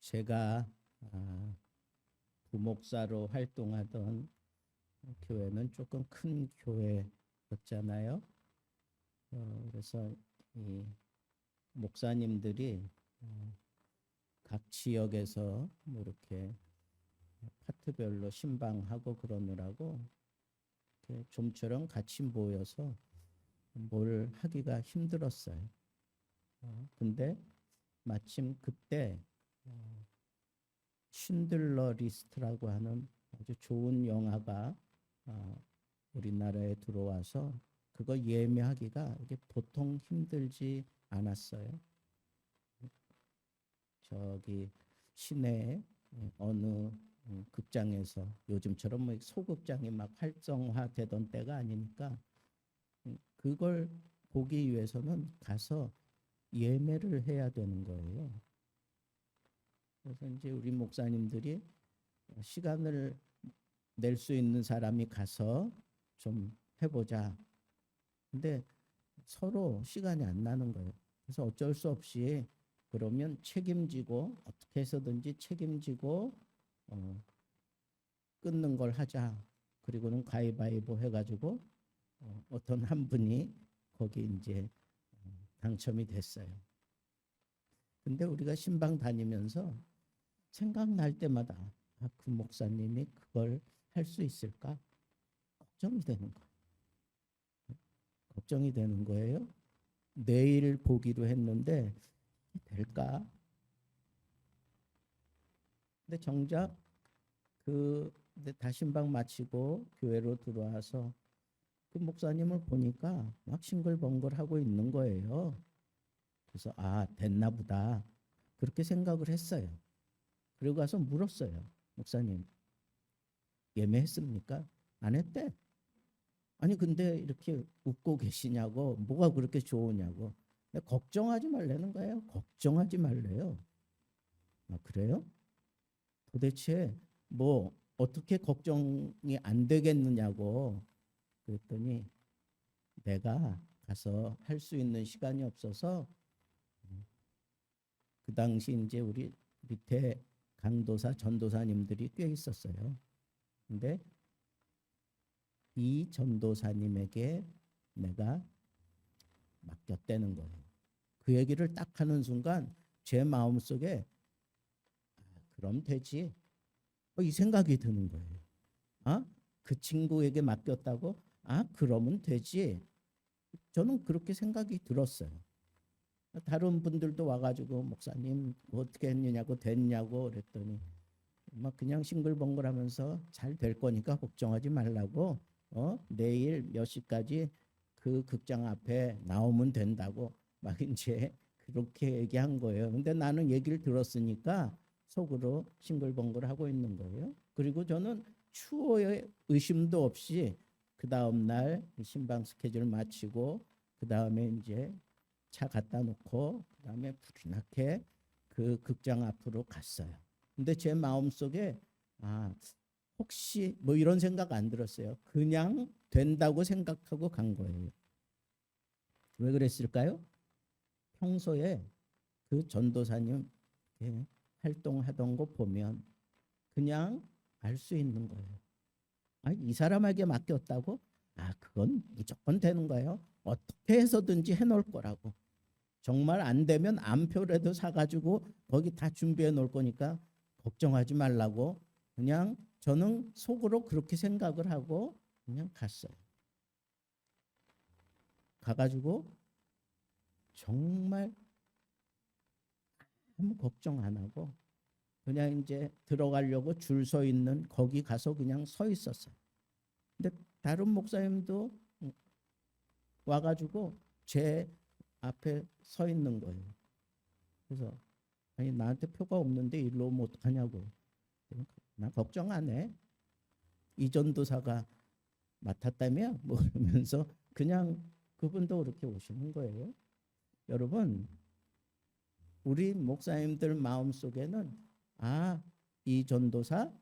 제가 부목사로 활동하던 교회는 조금 큰 교회였잖아요. 그래서 이 목사님들이 각 지역에서 뭐 이렇게 파트별로 신방하고 그러느라고 이렇게 좀처럼 같이 모여서 뭘 하기가 힘들었어요. 근데 마침 그때 쉰들러 리스트라고 하는 아주 좋은 영화가 우리나라에 들어와서 그거 예매하기가 이게 보통 힘들지 않았어요. 저기 시내 어느 극장에서 요즘처럼 뭐 소극장이 막 활성화되던 때가 아니니까 그걸 보기 위해서는 가서 예매를 해야 되는 거예요. 그래서 이제 우리 목사님들이 시간을 낼 수 있는 사람이 가서 좀 해보자. 근데 서로 시간이 안 나는 거예요. 그래서 어쩔 수 없이 그러면 책임지고 어떻게 해서든지 책임지고 끊는 걸 하자. 그리고는 가위바위보 해가지고 어떤 한 분이 거기 이제 당첨이 됐어요. 근데 우리가 신방 다니면서 생각날 때마다 그 목사님이 그걸 할 수 있을까? 걱정이 되는 거예요. 걱정이 되는 거예요. 내일 보기로 했는데 될까? 근데 정작 그 다신방 마치고 교회로 들어와서 그 목사님을 보니까 막 싱글벙글 하고 있는 거예요. 그래서 됐나 보다 그렇게 생각을 했어요. 그리고 가서 물었어요. 목사님 예매했습니까? 안 했대. 아니 근데 이렇게 웃고 계시냐고, 뭐가 그렇게 좋으냐고. 걱정하지 말라는 거예요. 걱정하지 말래요. 그래요? 도대체 뭐 어떻게 걱정이 안 되겠느냐고 그랬더니 내가 가서 할 수 있는 시간이 없어서 그 당시 이제 우리 밑에 강도사 전도사님들이 꽤 있었어요. 근데 이 전도사님에게 내가 맡겼다는 거예요. 그 얘기를 딱 하는 순간 제 마음속에 그럼 되지. 이 생각이 드는 거예요. 그 친구에게 맡겼다고? 그러면 되지. 저는 그렇게 생각이 들었어요. 다른 분들도 와가지고 목사님 어떻게 했느냐고 됐냐고 그랬더니 막 그냥 싱글벙글하면서 잘 될 거니까 걱정하지 말라고 내일 몇 시까지 그 극장 앞에 나오면 된다고 막 이제 그렇게 얘기한 거예요. 근데 나는 얘기를 들었으니까 속으로 싱글벙글하고 있는 거예요. 그리고 저는 추호의 의심도 없이 그 다음 날 신방 스케줄 마치고 그 다음에 이제 차 갖다 놓고 그 다음에 불이 나게 그 극장 앞으로 갔어요. 근데 제 마음속에 혹시 뭐 이런 생각 안 들었어요. 그냥 된다고 생각하고 간 거예요. 왜 그랬을까요? 평소에 그 전도사님 활동하던 거 보면 그냥 알 수 있는 거예요. 이 사람에게 맡겼다고? 그건 무조건 되는 거예요. 어떻게 해서든지 해놓을 거라고. 정말 안 되면 암표라도 사가지고 거기 다 준비해 놓을 거니까 걱정하지 말라고 그냥 저는 속으로 그렇게 생각을 하고 그냥 갔어요. 가가지고 정말 아무 걱정 안 하고 그냥 이제 들어가려고 줄 서 있는 거기 가서 그냥 서 있었어요. 근데 다른 목사님도 와가지고 제 앞에 서 있는 거예요. 그래서 나한테 표가 없는데 일로 오면 어떡하냐고. 나 걱정 안 해. 이 전도사가 맡았다며? 뭐 그러면서 그냥 그분도 그렇게 오시는 거예요. 여러분, 우리 목사님들 마음속에는 이 전도사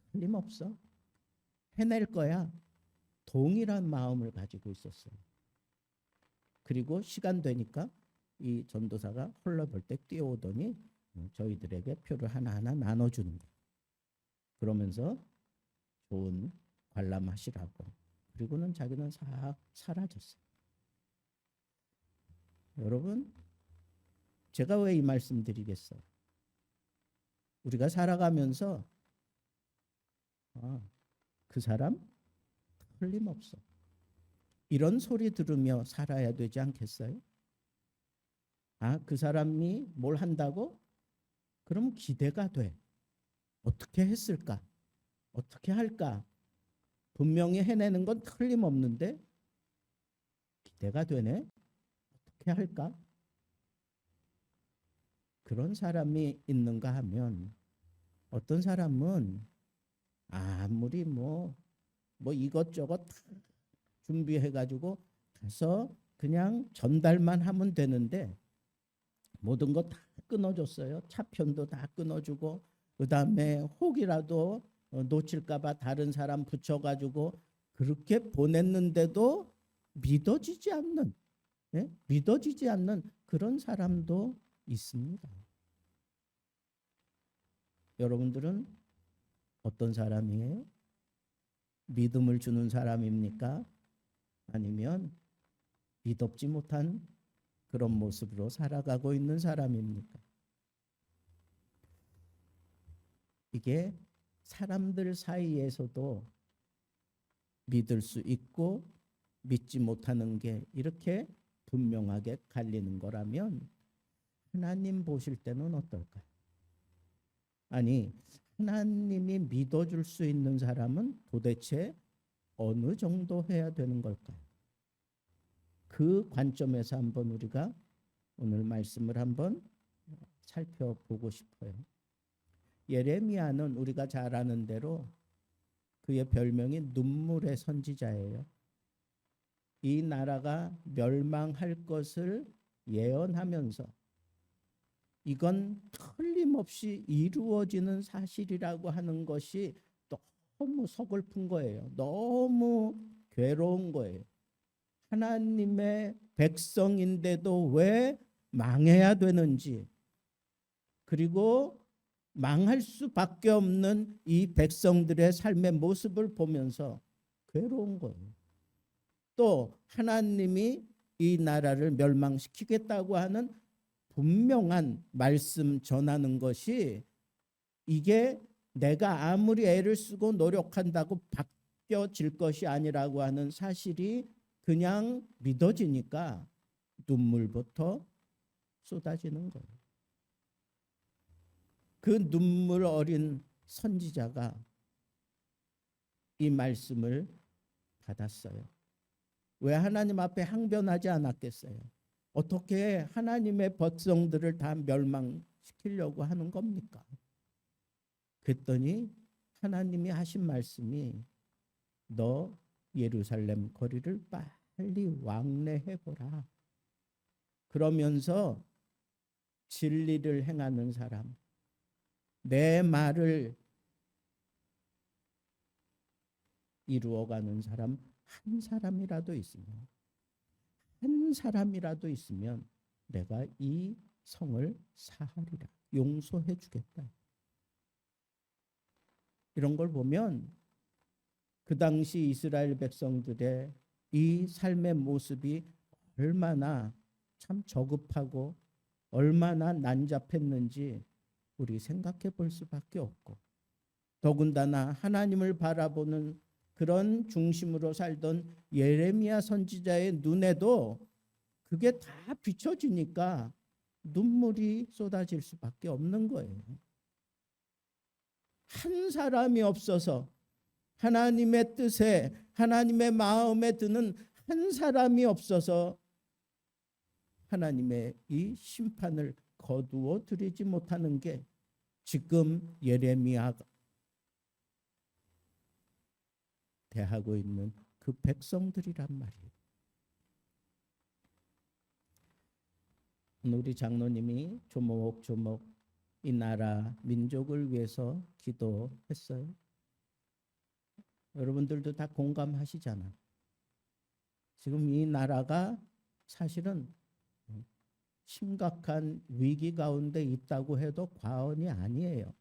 틀림없어. 해낼 거야. 동일한 마음을 가지고 있었어요. 그리고 시간 되니까 이 전도사가 헐레벌떡 뛰어오더니 저희들에게 표를 하나하나 나눠주는 거예요. 그러면서 좋은 관람하시라고. 그리고는 자기는 싹 사라졌어요. 여러분, 제가 왜 이 말씀 드리겠어요? 우리가 살아가면서 그 사람 틀림없어. 이런 소리 들으며 살아야 되지 않겠어요? 그 사람이 뭘 한다고? 그럼 기대가 돼. 어떻게 했을까? 어떻게 할까? 분명히 해내는 건 틀림없는데 기대가 되네? 어떻게 할까? 그런 사람이 있는가 하면 어떤 사람은 아무리 뭐 이것저것 다 준비해가지고 가서 그냥 전달만 하면 되는데 모든 거 다 끊어줬어요. 차편도 다 끊어주고 그 다음에 혹이라도 놓칠까봐 다른 사람 붙여가지고 그렇게 보냈는데도 믿어지지 않는, 믿어지지 않는 그런 사람도 있습니다. 여러분들은 어떤 사람이에요? 믿음을 주는 사람입니까? 아니면 믿업지 못한 그런 모습으로 살아가고 있는 사람입니까? 이게 사람들 사이에서도 믿을 수 있고 믿지 못하는 게 이렇게 분명하게 갈리는 거라면 하나님 보실 때는 어떨까요? 아니, 하나님이 믿어줄 수 있는 사람은 도대체 어느 정도 해야 되는 걸까요? 그 관점에서 한번 우리가 오늘 말씀을 한번 살펴보고 싶어요. 예레미야는 우리가 잘 아는 대로 그의 별명이 눈물의 선지자예요. 이 나라가 멸망할 것을 예언하면서 이건 틀림없이 이루어지는 사실이라고 하는 것이 너무 서글픈 거예요. 너무 괴로운 거예요. 하나님의 백성인데도 왜 망해야 되는지, 그리고 망할 수밖에 없는 이 백성들의 삶의 모습을 보면서 괴로운 거예요. 또 하나님이 이 나라를 멸망시키겠다고 하는 분명한 말씀 전하는 것이 이게 내가 아무리 애를 쓰고 노력한다고 바뀌어질 것이 아니라고 하는 사실이 그냥 믿어지니까 눈물부터 쏟아지는 거예요. 그 눈물 어린 선지자가 이 말씀을 받았어요. 왜 하나님 앞에 항변하지 않았겠어요? 어떻게 하나님의 백성들을 다 멸망시키려고 하는 겁니까? 그랬더니 하나님이 하신 말씀이 너 예루살렘 거리를 빨리 왕래해보라. 그러면서 진리를 행하는 사람, 내 말을 이루어가는 사람 한 사람이라도 있으면, 한 사람이라도 있으면 내가 이 성을 사하리라, 용서해 주겠다. 이런 걸 보면 그 당시 이스라엘 백성들의 이 삶의 모습이 얼마나 참 저급하고 얼마나 난잡했는지 우리 생각해 볼 수밖에 없고, 더군다나 하나님을 바라보는 그런 중심으로 살던 예레미야 선지자의 눈에도 그게 다 비춰지니까 눈물이 쏟아질 수밖에 없는 거예요. 한 사람이 없어서 하나님의 뜻에, 하나님의 마음에 드는 한 사람이 없어서 하나님의 이 심판을 거두어 드리지 못하는 게 지금 예레미야가 대하고 있는 그 백성들이란 말이에요. 우리 장로님이 조목조목 이 나라 민족을 위해서 기도했어요. 여러분들도 다 공감하시잖아. 지금 이 나라가 사실은 심각한 위기 가운데 있다고 해도 과언이 아니에요.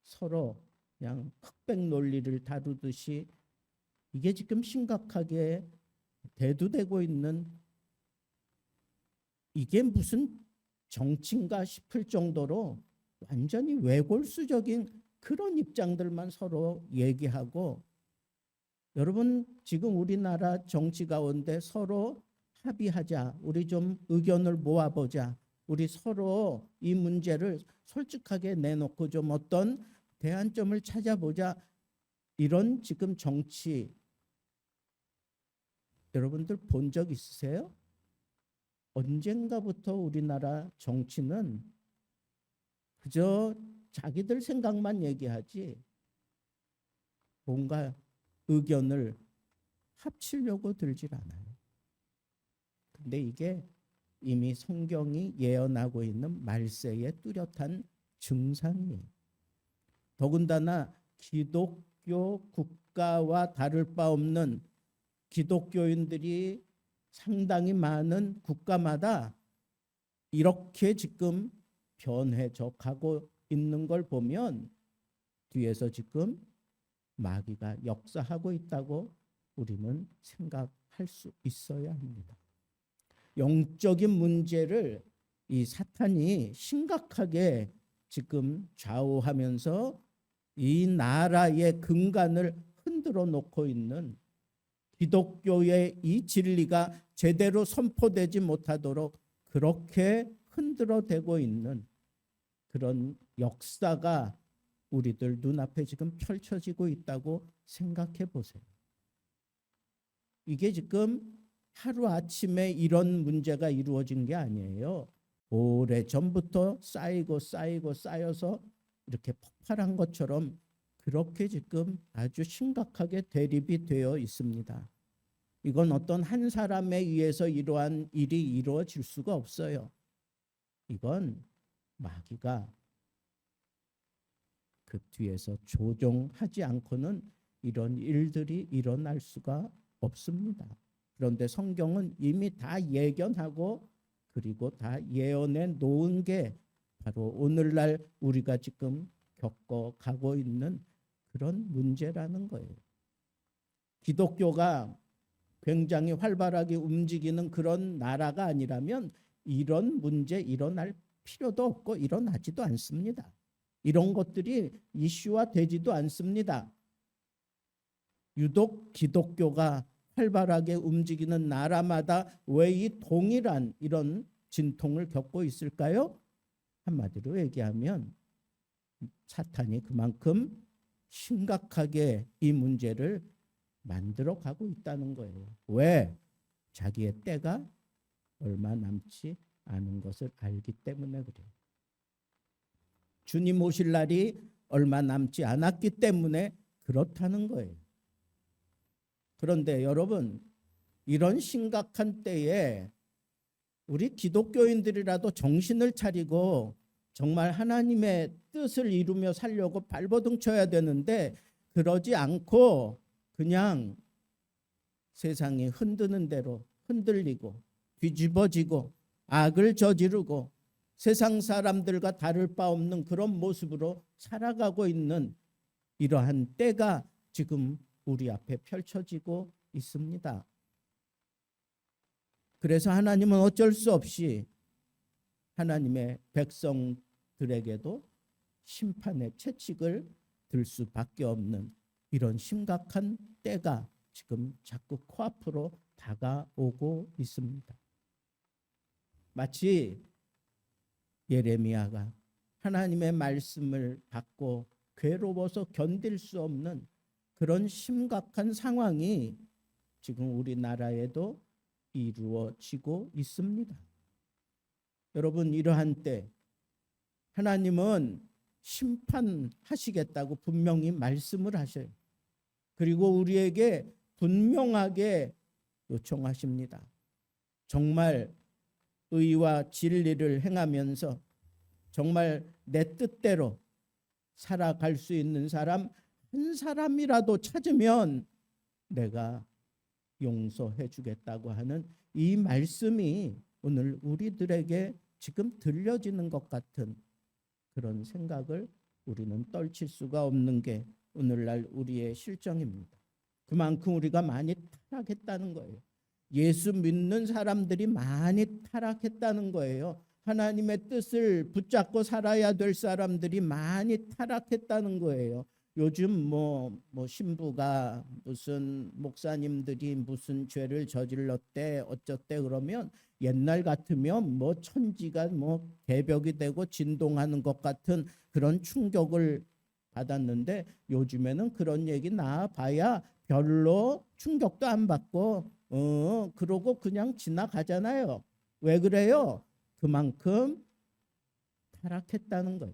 서로 그냥 흑백 논리를 다루듯이 이게 지금 심각하게 대두되고 있는, 이게 무슨 정치인가 싶을 정도로 완전히 외골수적인 그런 입장들만 서로 얘기하고, 여러분 지금 우리나라 정치 가운데 서로 합의하자, 우리 좀 의견을 모아보자, 우리 서로 이 문제를 솔직하게 내놓고 좀 어떤 대안점을 찾아보자, 이런 지금 정치 여러분들 본 적 있으세요? 언젠가부터 우리나라 정치는 그저 자기들 생각만 얘기하지 뭔가 의견을 합치려고 들질 않아요. 근데 이게 이미 성경이 예언하고 있는 말세의 뚜렷한 증상이에요. 더군다나 기독교 국가와 다를 바 없는 기독교인들이 상당히 많은 국가마다 이렇게 지금 변해져 가고 있는 걸 보면 뒤에서 지금 마귀가 역사하고 있다고 우리는 생각할 수 있어야 합니다. 영적인 문제를 이 사탄이 심각하게 지금 좌우하면서 이 나라의 근간을 흔들어 놓고 있는, 기독교의 이 진리가 제대로 선포되지 못하도록 그렇게 흔들어대고 있는 그런 역사가 우리들 눈앞에 지금 펼쳐지고 있다고 생각해 보세요. 이게 지금 하루아침에 이런 문제가 이루어진 게 아니에요. 오래전부터 쌓여서 이렇게 폭발한 것처럼 그렇게 지금 아주 심각하게 대립이 되어 있습니다. 이건 어떤 한 사람에 의해서 이러한 일이 이루어질 수가 없어요. 이건 마귀가 그 뒤에서 조종하지 않고는 이런 일들이 일어날 수가 없습니다. 그런데 성경은 이미 다 예견하고 그리고 다 예언해 놓은 게 바로 오늘날 우리가 지금 겪어가고 있는 그런 문제라는 거예요. 기독교가 굉장히 활발하게 움직이는 그런 나라가 아니라면 이런 문제 일어날 필요도 없고 일어나지도 않습니다. 이런 것들이 이슈화 되지도 않습니다. 유독 기독교가 활발하게 움직이는 나라마다 왜 이 동일한 이런 진통을 겪고 있을까요? 한마디로 얘기하면 사탄이 그만큼 심각하게 이 문제를 만들어 가고 있다는 거예요. 왜? 자기의 때가 얼마 남지 않은 것을 알기 때문에 그래요. 주님 오실 날이 얼마 남지 않았기 때문에 그렇다는 거예요. 그런데 여러분, 이런 심각한 때에 우리 기독교인들이라도 정신을 차리고 정말 하나님의 뜻을 이루며 살려고 발버둥 쳐야 되는데, 그러지 않고 그냥 세상이 흔드는 대로 흔들리고 뒤집어지고 악을 저지르고 세상 사람들과 다를 바 없는 그런 모습으로 살아가고 있는 이러한 때가 지금 우리 앞에 펼쳐지고 있습니다. 그래서 하나님은 어쩔 수 없이 하나님의 백성들에게도 심판의 채찍을 들 수밖에 없는 이런 심각한 때가 지금 자꾸 코앞으로 다가오고 있습니다. 마치 예레미야가 하나님의 말씀을 받고 괴로워서 견딜 수 없는 그런 심각한 상황이 지금 우리나라에도 이루어지고 있습니다. 여러분, 이러한 때 하나님은 심판하시겠다고 분명히 말씀을 하셔요. 그리고 우리에게 분명하게 요청하십니다. 정말 의와 진리를 행하면서 정말 내 뜻대로 살아갈 수 있는 사람 한 사람이라도 찾으면 내가 용서해 주겠다고 하는 이 말씀이 오늘 우리들에게 지금 들려지는 것 같은 그런 생각을 우리는 떨칠 수가 없는 게 오늘날 우리의 실정입니다. 그만큼 우리가 많이 타락했다는 거예요. 예수 믿는 사람들이 많이 타락했다는 거예요. 하나님의 뜻을 붙잡고 살아야 될 사람들이 많이 타락했다는 거예요. 요즘 뭐 신부가 무슨 목사님들이 무슨 죄를 저질렀대 어쩌대 그러면 옛날 같으면 뭐 천지가 뭐 개벽이 되고 진동하는 것 같은 그런 충격을 받았는데 요즘에는 그런 얘기 나와봐야 별로 충격도 안 받고 그러고 그냥 지나가잖아요. 왜 그래요? 그만큼 타락했다는 거예요.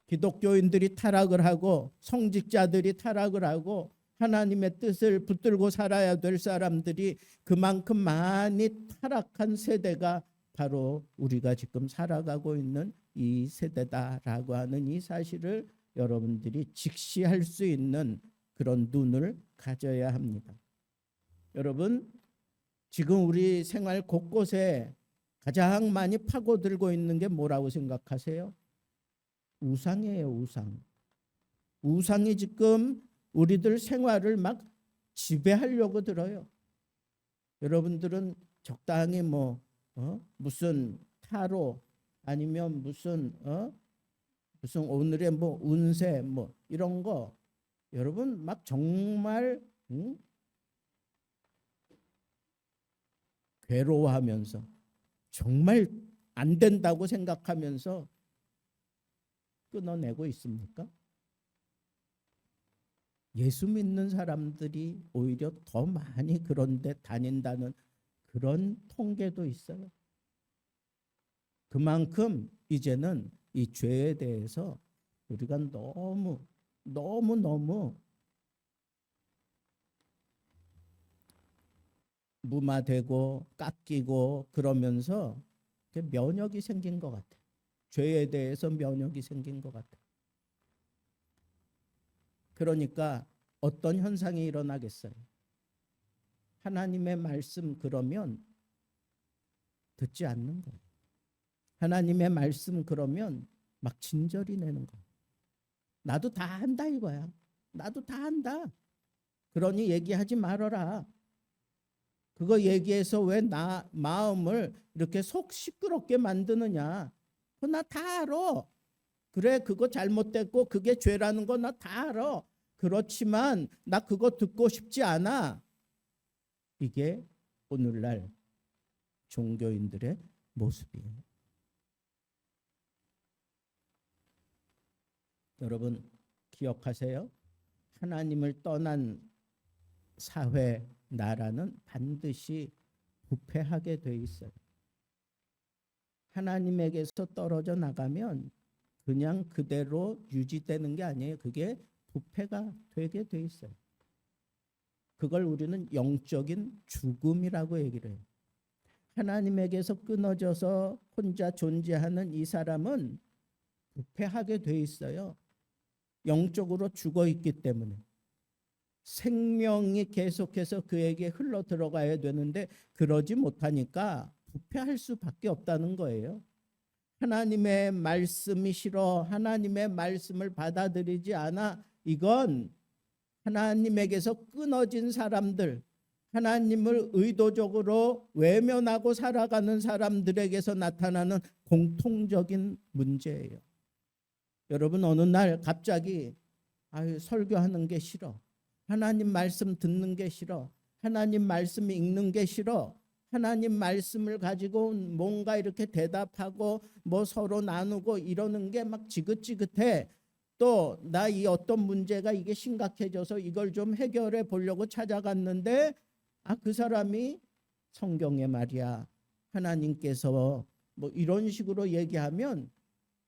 기독교인들이 타락을 하고 성직자들이 타락을 하고 하나님의 뜻을 붙들고 살아야 될 사람들이 그만큼 많이 타락한 세대가 바로 우리가 지금 살아가고 있는 이 세대다라고 하는 이 사실을 여러분들이 직시할 수 있는 그런 눈을 가져야 합니다. 여러분, 지금 우리 생활 곳곳에 가장 많이 파고들고 있는 게 뭐라고 생각하세요? 우상이에요, 우상. 우상이 지금 우리들 생활을 막 지배하려고 들어요. 여러분들은 적당히 무슨 타로 아니면 무슨 오늘의 뭐 운세 뭐 이런 거 여러분 막 정말 괴로워하면서 정말 안 된다고 생각하면서 끊어내고 있습니까? 예수 믿는 사람들이 오히려 더 많이 그런 데 다닌다는 그런 통계도 있어요. 그만큼 이제는 이 죄에 대해서 우리가 너무 무마되고 깎이고 그러면서 면역이 생긴 것 같아요. 죄에 대해서 면역이 생긴 것 같아요. 그러니까 어떤 현상이 일어나겠어요? 하나님의 말씀 그러면 듣지 않는 거예요. 하나님의 말씀 그러면 막 진저리 내는 거예요. 나도 다 한다 이거야. 나도 다 한다. 그러니 얘기하지 말아라. 그거 얘기해서 왜 나 마음을 이렇게 속 시끄럽게 만드느냐. 나 다 알아. 그래 그거 잘못됐고 그게 죄라는 거 나 다 알아. 그렇지만 나 그거 듣고 싶지 않아. 이게 오늘날 종교인들의 모습이에요. 여러분 기억하세요. 하나님을 떠난 사회, 나라는 반드시 부패하게 돼 있어요. 하나님에게서 떨어져 나가면 그냥 그대로 유지되는 게 아니에요. 그게 부패가 되게 돼 있어요. 그걸 우리는 영적인 죽음이라고 얘기를 해요. 하나님에게서 끊어져서 혼자 존재하는 이 사람은 부패하게 돼 있어요. 영적으로 죽어 있기 때문에. 생명이 계속해서 그에게 흘러 들어가야 되는데 그러지 못하니까 부패할 수밖에 없다는 거예요. 하나님의 말씀이 싫어, 하나님의 말씀을 받아들이지 않아. 이건 하나님에게서 끊어진 사람들, 하나님을 의도적으로 외면하고 살아가는 사람들에게서 나타나는 공통적인 문제예요. 여러분 어느 날 갑자기 설교하는 게 싫어. 하나님 말씀 듣는 게 싫어. 하나님 말씀 읽는 게 싫어. 하나님 말씀을 가지고 뭔가 이렇게 대답하고 뭐 서로 나누고 이러는 게 막 지긋지긋해. 또 나 이 어떤 문제가 이게 심각해져서 이걸 좀 해결해 보려고 찾아갔는데 그 사람이 성경에 말이야 하나님께서 뭐 이런 식으로 얘기하면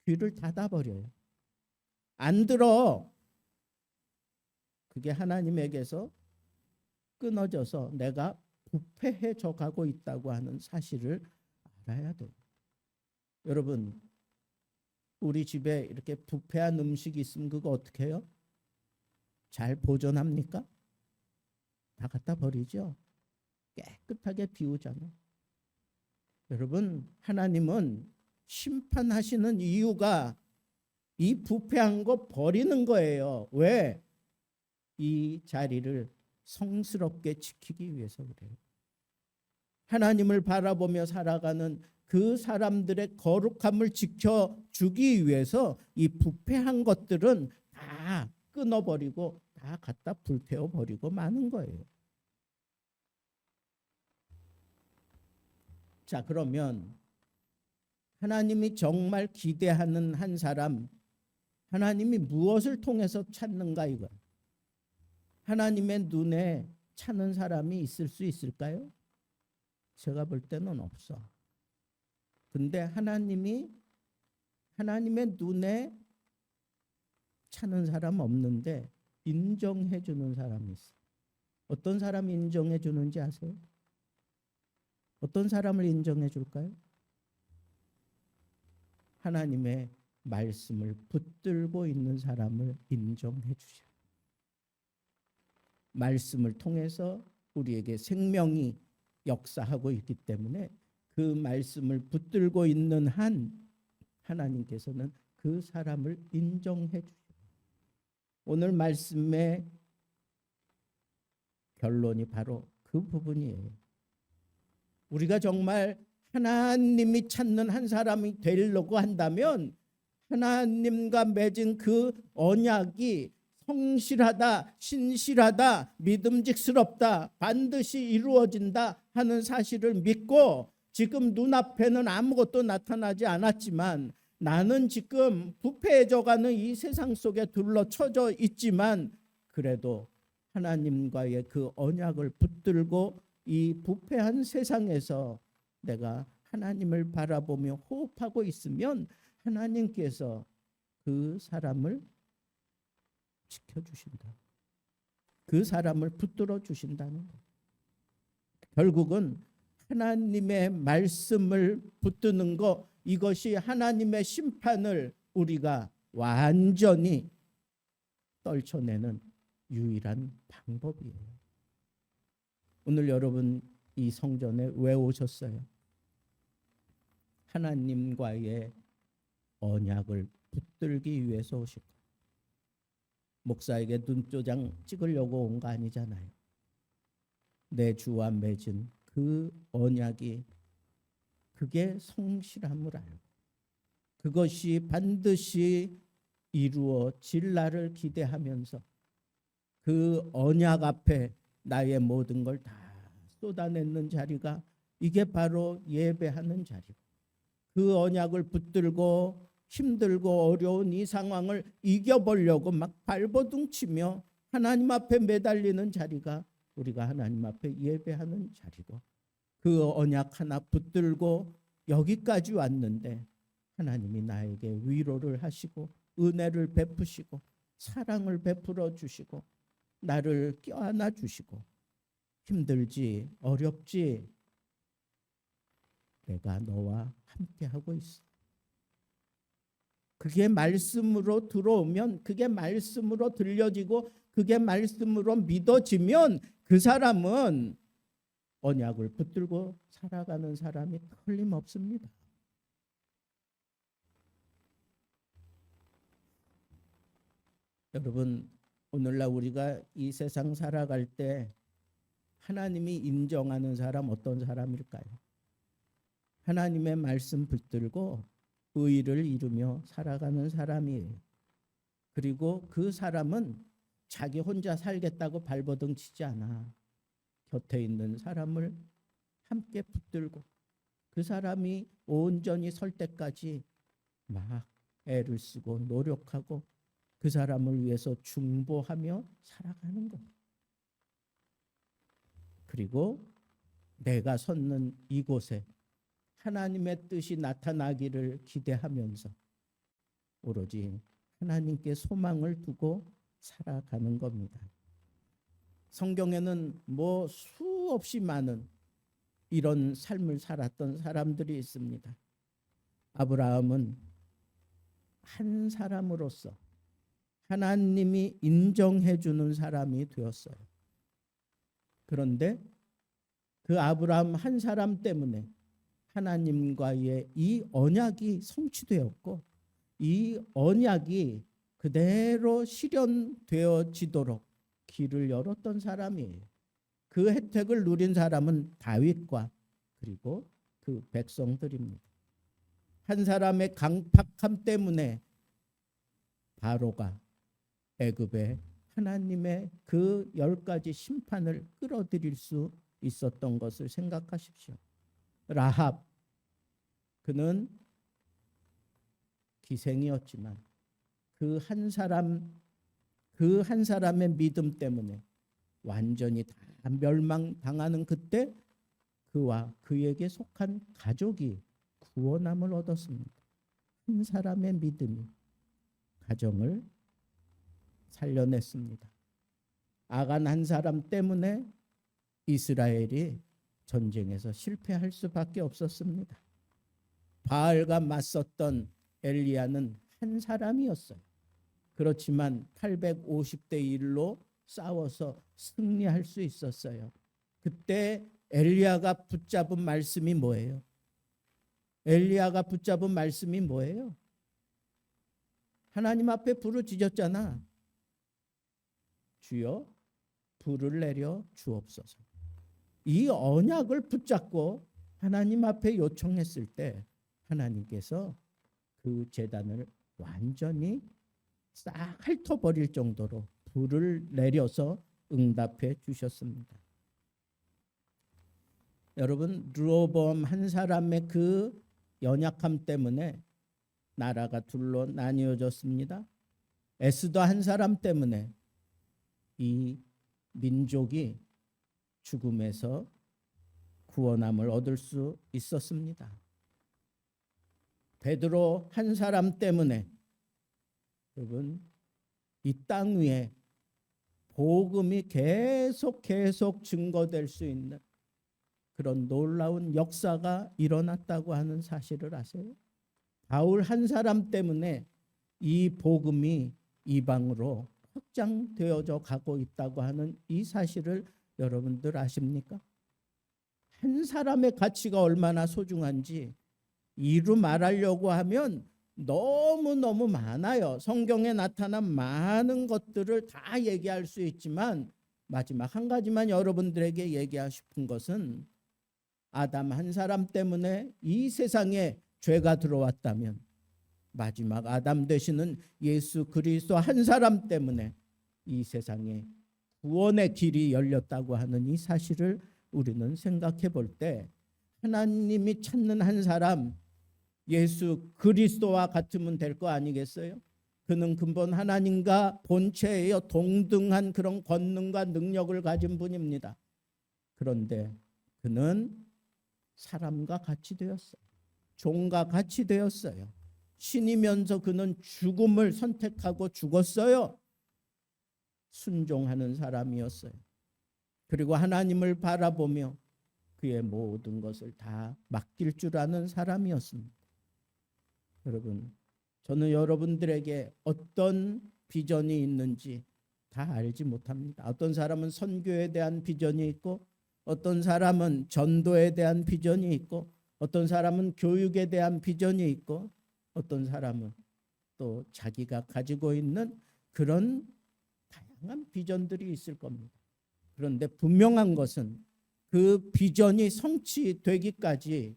귀를 닫아버려요. 안 들어. 그게 하나님에게서 끊어져서 내가 부패해져 가고 있다고 하는 사실을 알아야 돼요. 여러분 우리 집에 이렇게 부패한 음식이 있으면 그거 어떻게 해요? 잘 보존합니까? 다 갖다 버리죠. 깨끗하게 비우잖아요. 여러분, 하나님은 심판하시는 이유가 이 부패한 거 버리는 거예요. 왜? 이 자리를 성스럽게 지키기 위해서 그래요. 하나님을 바라보며 살아가는 그 사람들의 거룩함을 지켜주기 위해서 이 부패한 것들은 다 끊어버리고 다 갖다 불태워버리고 마는 거예요. 자, 그러면 하나님이 정말 기대하는 한 사람, 하나님이 무엇을 통해서 찾는가 이거예요. 하나님의 눈에 차는 사람이 있을 수 있을까요? 제가 볼 때는 없어. 근데 하나님의 눈에 차는 사람 없는데 인정해 주는 사람이 있어. 어떤 사람이 인정해 주는지 아세요? 어떤 사람을 인정해 줄까요? 하나님의 말씀을 붙들고 있는 사람을 인정해 주셔요. 말씀을 통해서 우리에게 생명이 역사하고 있기 때문에 그 말씀을 붙들고 있는 한 하나님께서는 그 사람을 인정해 주셔요. 오늘 말씀의 결론이 바로 그 부분이에요. 우리가 정말 하나님이 찾는 한 사람이 되려고 한다면 하나님과 맺은 그 언약이 성실하다, 신실하다, 믿음직스럽다, 반드시 이루어진다 하는 사실을 믿고 지금 눈앞에는 아무것도 나타나지 않았지만 나는 지금 부패해져가는 이 세상 속에 둘러쳐져 있지만 그래도 하나님과의 그 언약을 붙들고 이 부패한 세상에서 내가 하나님을 바라보며 호흡하고 있으면 하나님께서 그 사람을 지켜주신다. 그 사람을 붙들어 주신다는 거예요. 결국은 하나님의 말씀을 붙드는 것, 이것이 하나님의 심판을 우리가 완전히 떨쳐내는 유일한 방법이에요. 오늘 여러분 이 성전에 왜 오셨어요? 하나님과의 언약을 붙들기 위해서 오실 거예요. 목사에게 눈도장 찍으려고 온 거 아니잖아요. 내 주와 맺은 그 언약이 그게 성실함을 알고 그것이 반드시 이루어질 날을 기대하면서 그 언약 앞에 나의 모든 걸 다 쏟아내는 자리가 이게 바로 예배하는 자리고 그 언약을 붙들고 힘들고 어려운 이 상황을 이겨보려고 막 발버둥치며 하나님 앞에 매달리는 자리가 우리가 하나님 앞에 예배하는 자리고 그 언약 하나 붙들고 여기까지 왔는데 하나님이 나에게 위로를 하시고 은혜를 베푸시고 사랑을 베풀어 주시고 나를 껴안아 주시고 힘들지 어렵지 내가 너와 함께하고 있어. 그게 말씀으로 들어오면 그게 말씀으로 들려지고 그게 말씀으로 믿어지면 그 사람은 언약을 붙들고 살아가는 사람이 틀림없습니다. 여러분 오늘날 우리가 이 세상 살아갈 때 하나님이 인정하는 사람 어떤 사람일까요? 하나님의 말씀 붙들고 의를 이루며 살아가는 사람이에요. 그리고 그 사람은 자기 혼자 살겠다고 발버둥 치지 않아. 곁에 있는 사람을 함께 붙들고 그 사람이 온전히 설 때까지 막 애를 쓰고 노력하고 그 사람을 위해서 중보하며 살아가는 것. 그리고 내가 섰는 이곳에 하나님의 뜻이 나타나기를 기대하면서 오로지 하나님께 소망을 두고 살아가는 겁니다. 성경에는 뭐 수없이 많은 이런 삶을 살았던 사람들이 있습니다. 아브라함은 한 사람으로서 하나님이 인정해 주는 사람이 되었어요. 그런데 그 아브라함 한 사람 때문에 하나님과의 이 언약이 성취되었고 이 언약이 그대로 실현되어지도록 길을 열었던 사람이에요. 그 혜택을 누린 사람은 다윗과 그리고 그 백성들입니다. 한 사람의 강팍함 때문에 바로가 애굽에 하나님의 그 10가지 심판을 끌어들일 수 있었던 것을 생각하십시오. 라합, 그는 기생이었지만 그 한 사람의 믿음 때문에 완전히 다 멸망당하는 그때 그와 그에게 속한 가족이 구원함을 얻었습니다. 한 사람의 믿음이 가정을 살려냈습니다. 아간 한 사람 때문에 이스라엘이 전쟁에서 실패할 수밖에 없었습니다. 바알과 맞섰던 엘리야는 한 사람이었어요. 그렇지만 850대 1로 싸워서 승리할 수 있었어요. 그때 엘리야가 붙잡은 말씀이 뭐예요? 엘리야가 붙잡은 말씀이 뭐예요? 하나님 앞에 부르짖었잖아. 주여 불을 내려 주옵소서. 이 언약을 붙잡고 하나님 앞에 요청했을 때 하나님께서 그 제단을 완전히 싹 핥아버릴 정도로 불을 내려서 응답해 주셨습니다. 여러분, 르호보암 한 사람의 그 연약함 때문에 나라가 둘로 나뉘어졌습니다. 에스더 한 사람 때문에 이 민족이 죽음에서 구원함을 얻을 수 있었습니다. 베드로 한 사람 때문에 여러분 이 땅 위에 복음이 계속 증거될 수 있는 그런 놀라운 역사가 일어났다고 하는 사실을 아세요? 바울 한 사람 때문에 이 복음이 이방으로 확장되어져 가고 있다고 하는 이 사실을 여러분들 아십니까? 한 사람의 가치가 얼마나 소중한지 이루 말하려고 하면 너무너무 많아요. 성경에 나타난 많은 것들을 다 얘기할 수 있지만 마지막 한 가지만 여러분들에게 얘기하고 싶은 것은 아담 한 사람 때문에 이 세상에 죄가 들어왔다면 마지막 아담 되시는 예수 그리스도 한 사람 때문에 이 세상에 구원의 길이 열렸다고 하는 이 사실을 우리는 생각해 볼 때 하나님이 찾는 한 사람 예수 그리스도와 같으면 될 거 아니겠어요? 그는 근본 하나님과 본체에 동등한 그런 권능과 능력을 가진 분입니다. 그런데 그는 사람과 같이 되었어요. 종과 같이 되었어요. 신이면서 그는 죽음을 선택하고 죽었어요. 순종하는 사람이었어요. 그리고 하나님을 바라보며 그의 모든 것을 다 맡길 줄 아는 사람이었습니다. 여러분, 저는 여러분들에게 어떤 비전이 있는지 다 알지 못합니다. 어떤 사람은 선교에 대한 비전이 있고 어떤 사람은 전도에 대한 비전이 있고 어떤 사람은 교육에 대한 비전이 있고 어떤 사람은 또 자기가 가지고 있는 그런 다양한 비전들이 있을 겁니다. 그런데 분명한 것은 그 비전이 성취되기까지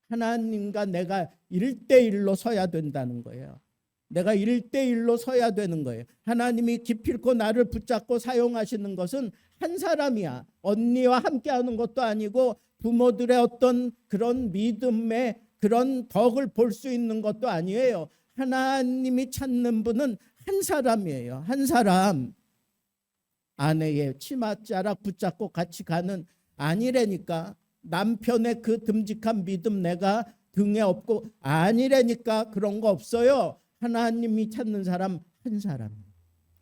하나님과 내가 1대1로 서야 된다는 거예요. 내가 1대1로 서야 되는 거예요. 하나님이 기필코 나를 붙잡고 사용하시는 것은 한 사람이야. 언니와 함께하는 것도 아니고 부모들의 어떤 그런 믿음의 그런 덕을 볼 수 있는 것도 아니에요. 하나님이 찾는 분은 한 사람이에요. 한 사람. 아내의 치맛자락 붙잡고 같이 가는 아니라니까. 남편의 그 듬직한 믿음 내가 등에 업고 아니라니까. 그런 거 없어요. 하나님이 찾는 사람 한 사람.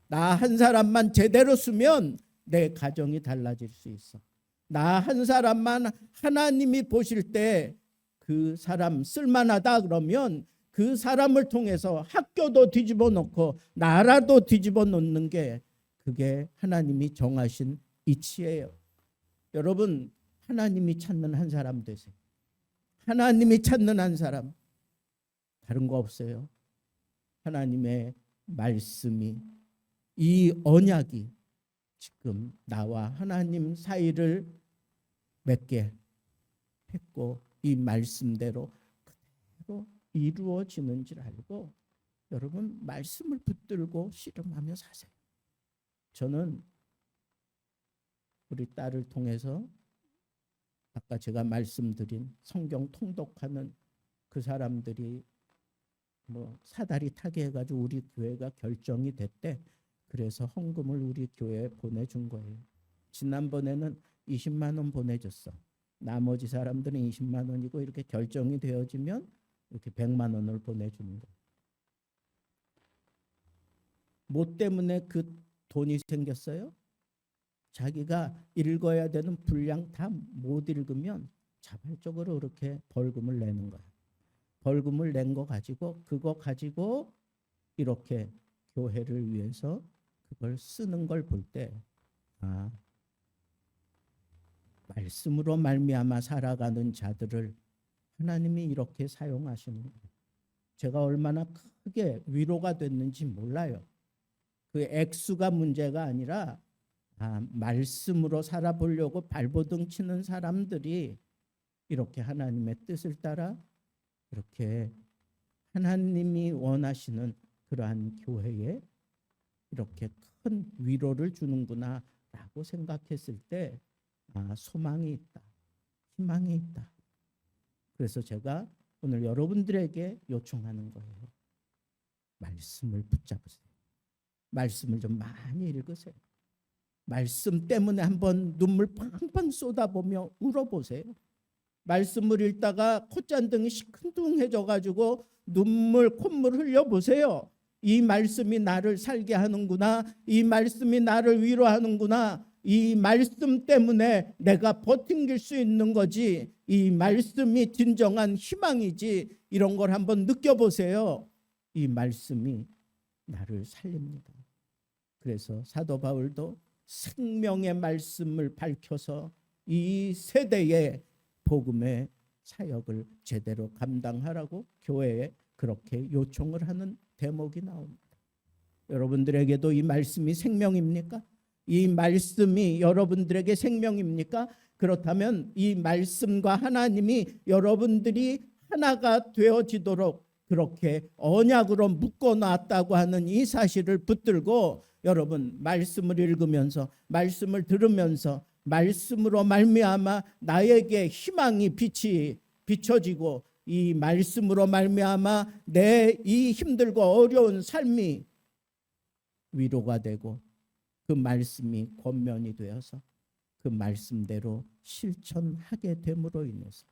나 한 사람만 제대로 쓰면 내 가정이 달라질 수 있어. 나 한 사람만 하나님이 보실 때 그 사람 쓸만하다 그러면 그 사람을 통해서 학교도 뒤집어 놓고 나라도 뒤집어 놓는 게 그게 하나님이 정하신 이치예요. 여러분, 하나님이 찾는 한 사람 되세요. 하나님이 찾는 한 사람. 다른 거 없어요. 하나님의 말씀이, 이 언약이 지금 나와 하나님 사이를 맺게 했고 이 말씀대로 그대로 이루어지는 줄 알고 여러분 말씀을 붙들고 씨름하며 사세요. 저는 우리 딸을 통해서 아까 제가 말씀드린 성경 통독하는 그 사람들이 뭐 사다리 타게 해가지고 우리 교회가 결정이 됐대. 그래서 헌금을 우리 교회에 보내준 거예요. 지난번에는 20만 원 보내줬어. 나머지 사람들은 20만 원이고 이렇게 결정이 되어지면 이렇게 100만 원을 보내주는 거예요. 뭐 때문에 그 돈이 생겼어요? 자기가 읽어야 되는 분량 다 못 읽으면 자발적으로 그렇게 벌금을 내는 거예요. 벌금을 낸 거 가지고 그거 가지고 이렇게 교회를 위해서 그걸 쓰는 걸 볼 때 아, 말씀으로 말미암아 살아가는 자들을 하나님이 이렇게 사용하시는 거예요. 제가 얼마나 크게 위로가 됐는지 몰라요. 그 액수가 문제가 아니라 말씀으로 살아보려고 발버둥 치는 사람들이 이렇게 하나님의 뜻을 따라 이렇게 하나님이 원하시는 그러한 교회에 이렇게 큰 위로를 주는구나 라고 생각했을 때 소망이 있다, 희망이 있다. 그래서 제가 오늘 여러분들에게 요청하는 거예요. 말씀을 붙잡으세요. 말씀을 좀 많이 읽으세요. 말씀 때문에 한번 눈물 팡팡 쏟아보며 울어보세요. 말씀을 읽다가 콧잔등이 시큰둥해져 가지고 콧물 흘려보세요. 이 말씀이 나를 살게 하는구나. 이 말씀이 나를 위로하는구나. 이 말씀 때문에 내가 버팅길 수 있는 거지. 이 말씀이 진정한 희망이지. 이런 걸 한번 느껴보세요. 이 말씀이 나를 살립니다. 그래서 사도 바울도 생명의 말씀을 밝혀서 이 세대의 복음의 사역을 제대로 감당하라고 교회에 그렇게 요청을 하는 대목이 나옵니다. 여러분들에게도 이 말씀이 생명입니까? 이 말씀이 여러분들에게 생명입니까? 그렇다면 이 말씀과 하나님이 여러분들이 하나가 되어지도록 그렇게 언약으로 묶어놨다고 하는 이 사실을 붙들고 여러분 말씀을 읽으면서 말씀을 들으면서 말씀으로 말미암아 나에게 희망이 빛이 비춰지고 이 말씀으로 말미암아 내 이 힘들고 어려운 삶이 위로가 되고 그 말씀이 권면이 되어서 그 말씀대로 실천하게 됨으로 인해서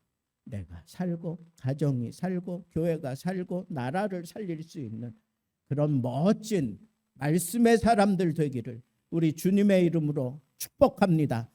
내가 살고 가정이 살고 교회가 살고 나라를 살릴 수 있는 그런 멋진 말씀의 사람들 되기를 우리 주님의 이름으로 축복합니다.